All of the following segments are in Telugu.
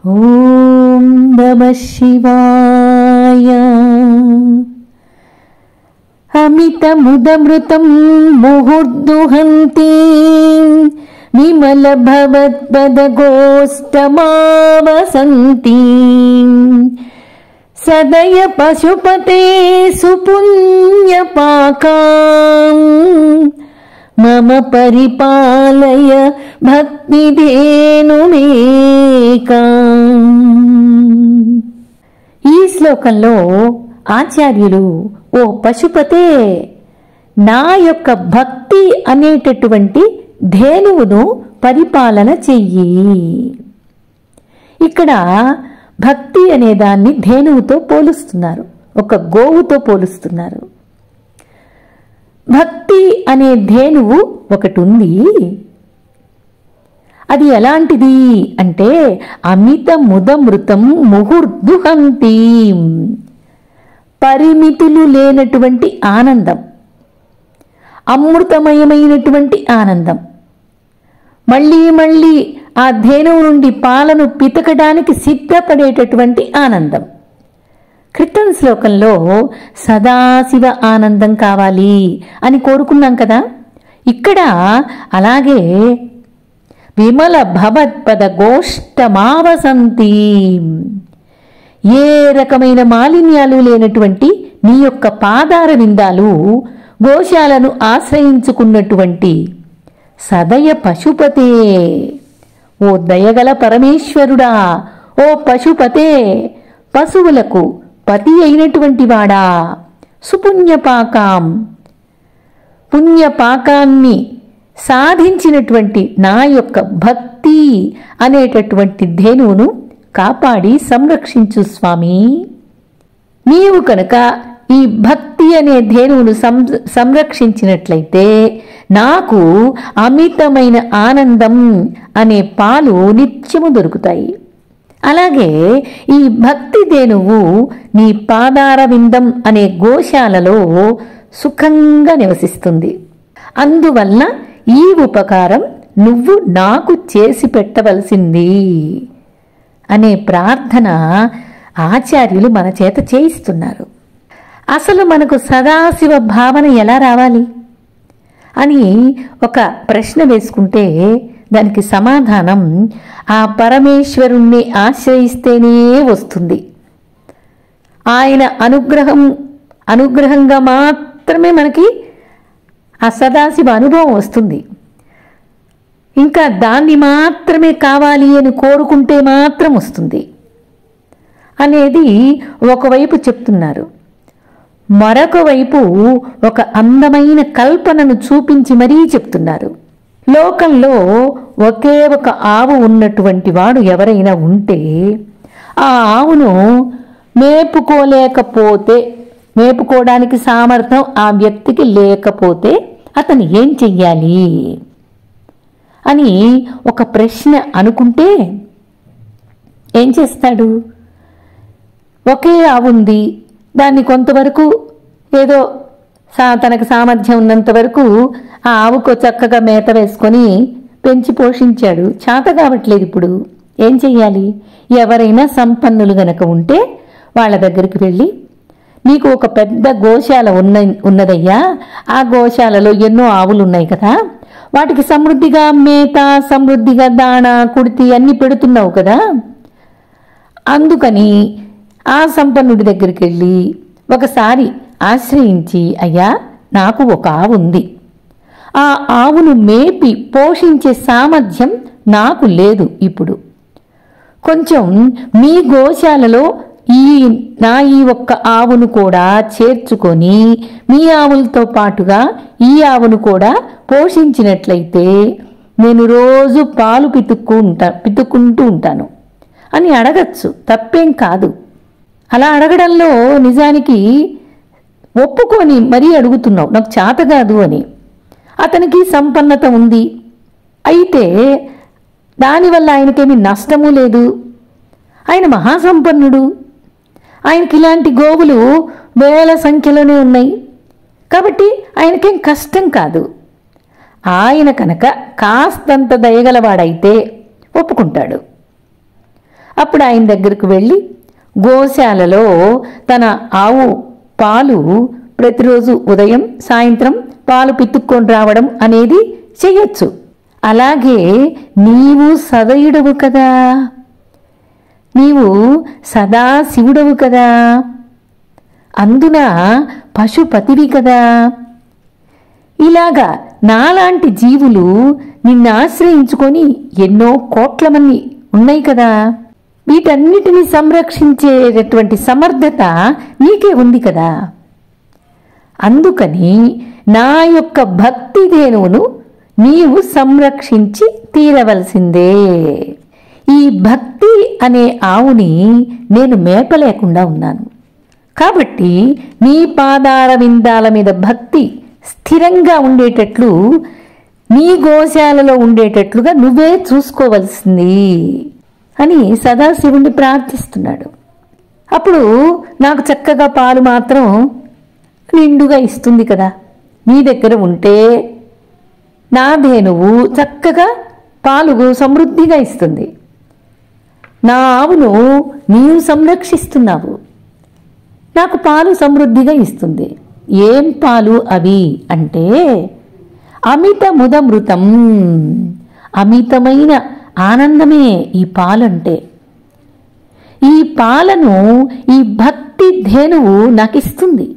ఓం నమః శివాయ. అమితముదమృతం ముహుర్దుహంతి విమల భవత్పదగోష్టమావసంతి సదయ పశుపతే సుపుణ్యపాకాం మమ పరిపాలయ భక్తిధేనుమేకాం. ఈ శ్లోకంలో ఆచార్యులు, ఓ పశుపతే, నా యొక్క భక్తి అనేటటువంటి ధేనువును పరిపాలన చెయ్యి. ఇక్కడ భక్తి అనే దాన్ని ధేనువుతో పోలుస్తున్నారు, ఒక గోవుతో పోలుస్తున్నారు. భక్తి అనే ధేనువు ఒకటి ఉంది. అది ఎలాంటిది అంటే అమిత ముదమృతం ముహుర్దుహంతి, పరిమితులు లేనటువంటి ఆనందం, అమృతమయమైనటువంటి ఆనందం. మళ్ళీ మళ్ళీ ఆ ధేనువు నుండి పాలను పితకడానికి సిద్ధపడేటటువంటి ఆనందం. క్రితం శ్లోకంలో సదాశివ ఆనందం కావాలి అని కోరుకున్నాం కదా. ఇక్కడ అలాగే విమల భవత్పద గోష్టమావసంతి, ఏ రకమైన మాలిన్యాలు లేనటువంటి నీ యొక్క పాదార విందాలు గోశాలను ఆశ్రయించుకున్నటువంటి సదయ పశుపతే, ఓ దయగల పరమేశ్వరుడా, ఓ పశుపతే, పశువులకు పతి అయినటువంటి వాడా, సుపుణ్యపాకాం, పుణ్యపాకాన్ని సాధించినటువంటి నా యొక్క భక్తి అనేటటువంటి ధేనువును కాపాడి సంరక్షించు స్వామి. నీవు కనుక ఈ భక్తి అనే ధేనువును సంరక్షించినట్లయితే నాకు అమితమైన ఆనందం అనే పాలు నిత్యము దొరుకుతాయి. అలాగే ఈ భక్తి ధేనువు నీ పాదార విందం అనే గోశాలలో సుఖంగా నివసిస్తుంది. అందువల్ల ఈ ఉపకారం నువ్వు నాకు చేసి పెట్టవలసింది అనే ప్రార్థన ఆచార్యులు మన చేత చేయిస్తున్నారు. అసలు మనకు సదాశివ భావన ఎలా రావాలి అని ఒక ప్రశ్న వేసుకుంటే దానికి సమాధానం ఆ పరమేశ్వరుణ్ణి ఆశ్రయిస్తేనే వస్తుంది. ఆయన అనుగ్రహంగా మాత్రమే మనకి ఆ సదాశివ అనుభవం వస్తుంది. ఇంకా దాన్ని మాత్రమే కావాలి అని కోరుకుంటే మాత్రం వస్తుంది అనేది ఒకవైపు చెప్తున్నారు. మరొక వైపు ఒక అందమైన కల్పనను చూపించి మరీ చెప్తున్నారు. లోకంలో ఒకే ఒక ఆవు ఉన్నటువంటి వాడు ఎవరైనా ఉంటే ఆ ఆవును మేపుకోవడానికి సామర్థ్యం ఆ వ్యక్తికి లేకపోతే అతను ఏం చెయ్యాలి అని ఒక ప్రశ్న అనుకుంటే ఏం చేస్తాడు? ఒకే ఆవు ఉంది, దాన్ని కొంతవరకు ఏదో తనకు సామర్థ్యం ఉన్నంత వరకు ఆ ఆవుకు చక్కగా మేత వేసుకొని పెంచి పోషించాడు. చేత కావట్లేదు. ఇప్పుడు ఏం చెయ్యాలి? ఎవరైనా సంపన్నులు గనక ఉంటే వాళ్ళ దగ్గరికి వెళ్ళి, నీకు ఒక పెద్ద గోశాల ఉన్నదయ్యా, ఆ గోశాలలో ఎన్నో ఆవులు ఉన్నాయి కదా, వాటికి సమృద్ధిగా మేత, సమృద్ధిగా దాణా, కుడితి అన్ని పెడుతున్నావు కదా, అందుకని ఆ సంపన్నుడి దగ్గరికి వెళ్ళి ఒకసారి ఆశ్రయించి, అయ్యా నాకు ఒక ఆవు ఉంది, ఆ ఆవును మేపి పోషించే సామర్థ్యం నాకు లేదు, ఇప్పుడు కొంచెం మీ గోశాలలో ఈ ఒక్క ఆవును కూడా చేర్చుకొని మీ ఆవులతో పాటుగా ఈ ఆవును కూడా పోషించినట్లయితే నేను రోజు పాలు పితుక్కుంటూ ఉంటాను అని అడగచ్చు. తప్పేం కాదు. అలా అడగడంలో నిజానికి ఒప్పుకొని మరీ అడుగుతున్నావు, నాకు చేత కాదు అని. అతనికి సంపన్నత ఉంది, అయితే దానివల్ల ఆయనకేమీ నష్టము లేదు. ఆయన మహాసంపన్నుడు, ఆయనకి ఇలాంటి గోవులు వేల సంఖ్యలోనే ఉన్నాయి కాబట్టి ఆయనకేం కష్టం కాదు. ఆయన కనుక కాస్తంత దయగలవాడైతే ఒప్పుకుంటాడు. అప్పుడు ఆయన దగ్గరకు వెళ్ళి గోశాలలో తన ఆవు పాలు ప్రతిరోజు ఉదయం సాయంత్రం పాలు పితుక్కొని రావడం అనేది చెయ్యొచ్చు. అలాగే నీవు సదయుడవు కదా, నీవు సదాశివుడవు కదా, అందున పశుపతివి కదా. ఇలాగా నాలాంటి జీవులు నిన్ను ఆశ్రయించుకొని ఎన్నో కోట్ల మంది ఉన్నాయి కదా. వీటన్నిటిని సంరక్షించేటటువంటి సమర్థత నీకే ఉంది కదా. అందుకని నా యొక్క భక్తి ధేనువును నీవు సంరక్షించి తీరవలసిందే. ఈ భక్తి అనే ఆవుని నేను మేపలేకుండా ఉన్నాను కాబట్టి నీ పాదార విందాల మీద భక్తి స్థిరంగా ఉండేటట్లు, నీ గోశాలలో ఉండేటట్లుగా నువ్వే చూసుకోవలసింది అని సదాశివుణ్ణి ప్రార్థిస్తున్నాడు. అప్పుడు నాకు చక్కగా పాలు మాత్రం నిండుగా ఇస్తుంది కదా. నీ దగ్గర ఉంటే నా ధేనువు చక్కగా పాలు సమృద్ధిగా ఇస్తుంది. నా ఆవును నీవు సంరక్షిస్తున్నావు, నాకు పాలు సమృద్ధిగా ఇస్తుంది. ఏం పాలు అవి అంటే అమిత ముదమృతం, అమితమైన ఆనందమే ఈ పాలంటే. ఈ పాలను ఈ భక్తి ధేనువు నాకు ఇస్తుంది.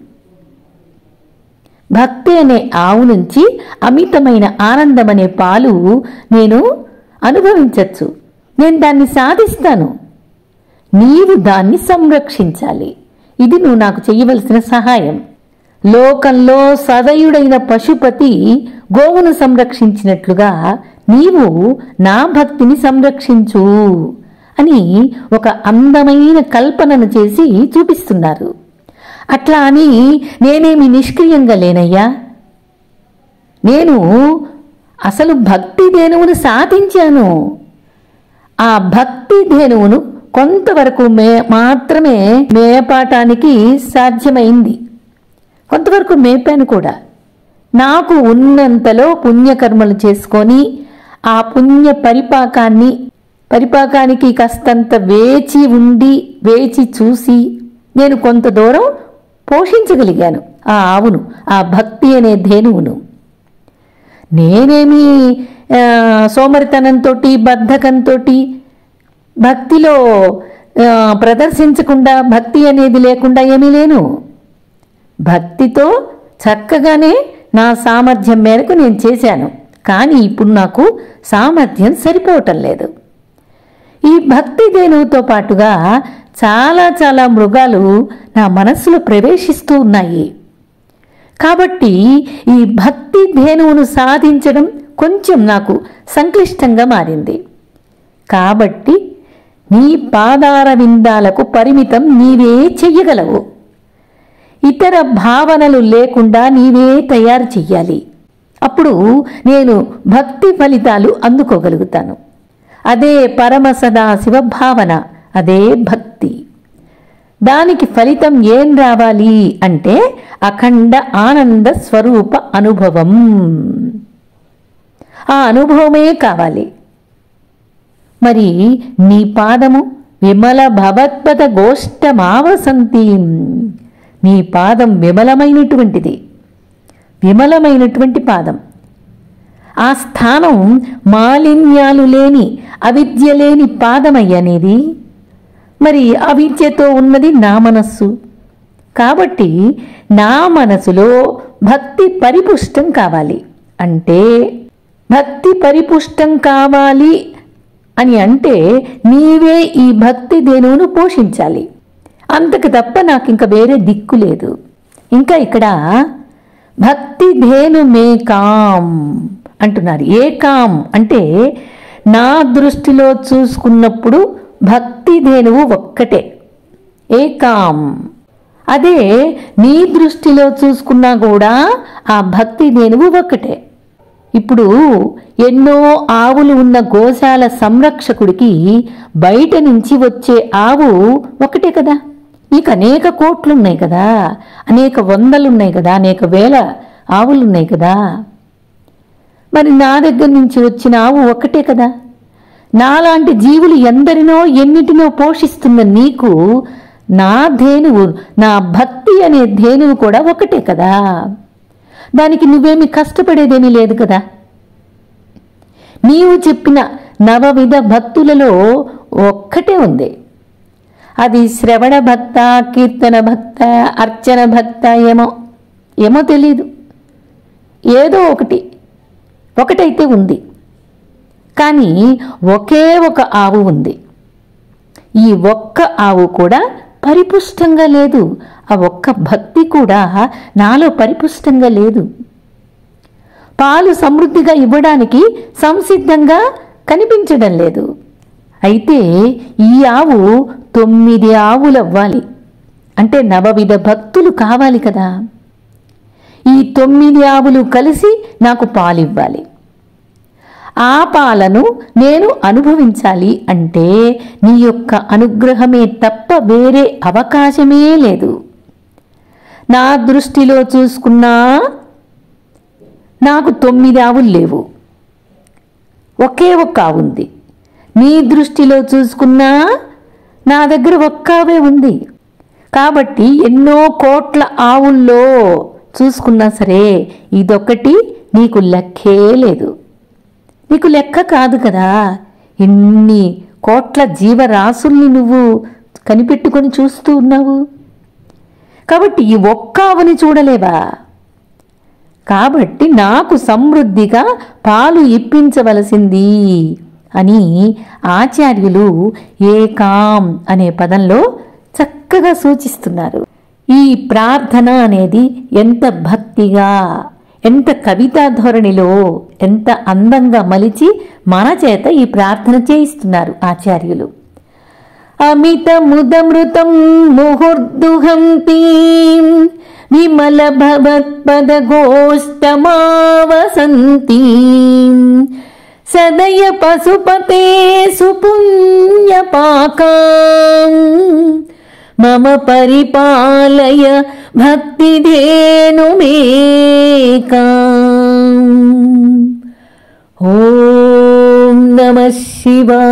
భక్తి అనే ఆవు నుంచి అమితమైన ఆనందం అనే పాలు నేను అనుభవించవచ్చు. నేను దాన్ని సాధిస్తాను, నీవు దాన్ని సంరక్షించాలి. ఇది నువ్వు నాకు చెయ్యవలసిన సహాయం. లోకంలో సదయుడైన పశుపతి గోవును సంరక్షించినట్లుగా నీవు నా భక్తిని సంరక్షించు అని ఒక అందమైన కల్పనను చేసి చూపిస్తున్నారు. అట్లా అని నేనేమి నిష్క్రియంగా లేనయ్యా. నేను అసలు భక్తి ధేనువును సాధించాను. ఆ భక్తి ధేనువును కొంతవరకు మాత్రమే మేపాటానికి సాధ్యమైంది. కొంతవరకు మేపాను కూడా. నాకు ఉన్నంతలో పుణ్యకర్మలు చేసుకొని ఆ పుణ్య పరిపాకానికి కాస్తంత వేచి ఉండి వేచి చూసి నేను కొంత దూరం పోషించగలిగాను ఆ ఆవును, ఆ భక్తి అనే ధేనువును. నేనేమి సోమరితనంతో బద్ధకంతో భక్తిలో ప్రదర్శించకుండా, భక్తి అనేది లేకుండా ఏమీ లేను. భక్తితో చక్కగానే నా సామర్థ్యం మేరకు నేను చేశాను. కానీ ఇప్పుడు నాకు సామర్థ్యం సరిపోవటం లేదు. ఈ భక్తి ధేనువుతో పాటుగా చాలా చాలా మృగాలు నా మనస్సులో ప్రవేశిస్తూ ఉన్నాయి. కాబట్టి ఈ భక్తి ధేనువును సాధించడం కొంచెం నాకు సంక్లిష్టంగా మారింది. కాబట్టి నీ పాదార విందాలకు పరిమితం నీవే చెయ్యగలవు. ఇతర భావనలు లేకుండా నీవే తయారు చెయ్యాలి. అప్పుడు నేను భక్తి ఫలితాలు అందుకోగలుగుతాను. అదే పరమ సదాశివ భావన, అదే భక్తి. దానికి ఫలితం ఏం రావాలి అంటే అఖండ ఆనంద స్వరూప అనుభవం. ఆ అనుభవమే కావాలి. మరి నీ పాదము విమల భవత్పద గోష్టమావసంతి, నీ పాదం విమలమైనటువంటిది, విమలమైనటువంటి పాదం. ఆ స్థానం మాలిన్యాలు లేని అవిద్య లేని పాదమయ్యనేది. మరి అవిద్యతో ఉన్నది నా మనస్సు. కాబట్టి నా మనసులో భక్తి పరిపుష్టం కావాలి. అంటే భక్తి పరిపుష్టం కావాలి అని అంటే నీవే ఈ భక్తి ధేనువును పోషించాలి. అంతకు తప్ప నాకు ఇంకా వేరే దిక్కు లేదు. ఇంకా ఇక్కడ భక్తి ధేను మే కాం అంటున్నారు. ఏ కాం అంటే నా దృష్టిలో చూసుకున్నప్పుడు భక్తి ధేనువు ఒక్కటే, ఏకాం. అదే నీ దృష్టిలో చూసుకున్నా కూడా ఆ భక్తి ధేనువు ఒక్కటే. ఇప్పుడు ఎన్నో ఆవులు ఉన్న గోశాల సంరక్షకుడికి బయట నుంచి వచ్చే ఆవు ఒకటే కదా. నీకు అనేక కోట్లున్నాయి కదా, అనేక వందలున్నాయి కదా, అనేక వేల ఆవులున్నాయి కదా. మరి నా దగ్గర నుంచి వచ్చిన ఆవు ఒక్కటే కదా. నాలాంటి జీవులు ఎందరినో ఎన్నిటినో పోషిస్తున్న నీకు నా ధేనువు, నా భక్తి అనే ధేనువు కూడా ఒకటే కదా. దానికి నువ్వేమి కష్టపడేదేమీ లేదు కదా. నీవు చెప్పిన నవవిధ భక్తులలో ఒక్కటే ఉంది. అది శ్రవణ భక్త, కీర్తన భక్త, అర్చన భక్త, ఏమో తెలీదు. ఏదో ఒకటైతే ఉంది. కానీ ఒకే ఒక ఆవు ఉంది. ఈ ఒక్క ఆవు కూడా పరిపుష్టంగా లేదు. ఆ ఒక్క భక్తి కూడా నాలో పరిపుష్టంగా లేదు. పాలు సమృద్ధిగా ఇవ్వడానికి సంసిద్ధంగా కనిపించడం లేదు. అయితే ఈ ఆవు 9 ఆవులవ్వాలి అంటే నవవిధ భక్తులు కావాలి కదా. ఈ 9 ఆవులు కలిసి నాకు పాలివ్వాలి. ఆ పాలను నేను అనుభవించాలి అంటే నీ యొక్క అనుగ్రహమే తప్ప వేరే అవకాశమే లేదు. నా దృష్టిలో చూసుకున్నా నాకు 9 ఆవులు లేవు, ఒకే ఒక్క ఆవు ఉంది. నీ దృష్టిలో చూసుకున్నా నా దగ్గర ఒక్క ఆవే ఉంది. కాబట్టి ఎన్నో కోట్ల ఆవుల్లో చూసుకున్నా సరే ఇదొక్కటి నీకు లెక్కే లేదు. నీకు లెక్క కాదు కదా. ఎన్ని కోట్ల జీవరాశుల్ని నువ్వు కనిపెట్టుకొని చూస్తూ ఉన్నావు. కాబట్టి ఈ ఒక్క ఆవుని చూడలేవా? కాబట్టి నాకు సమృద్ధిగా పాలు ఇప్పించవలసింది అని ఆచార్యులు ఏకాం అనే పదంలో చక్కగా సూచిస్తున్నారు. ఈ ప్రార్థన అనేది ఎంత భక్తిగా, ఎంత కవితా ధోరణిలో, ఎంత అందంగా మలిచి మన చేత ఈ ప్రార్థన చేయిస్తున్నారు ఆచార్యులు. అమిత ముదమృతం ముహుర్దుహంతి విమల భవత్పద గోష్టమావసంతి సదయ పశుపతే సుపుణ్యపాకాం మమ పరిపాలయ భక్తిధేనుమేకాం. ఓం నమః శివాయ.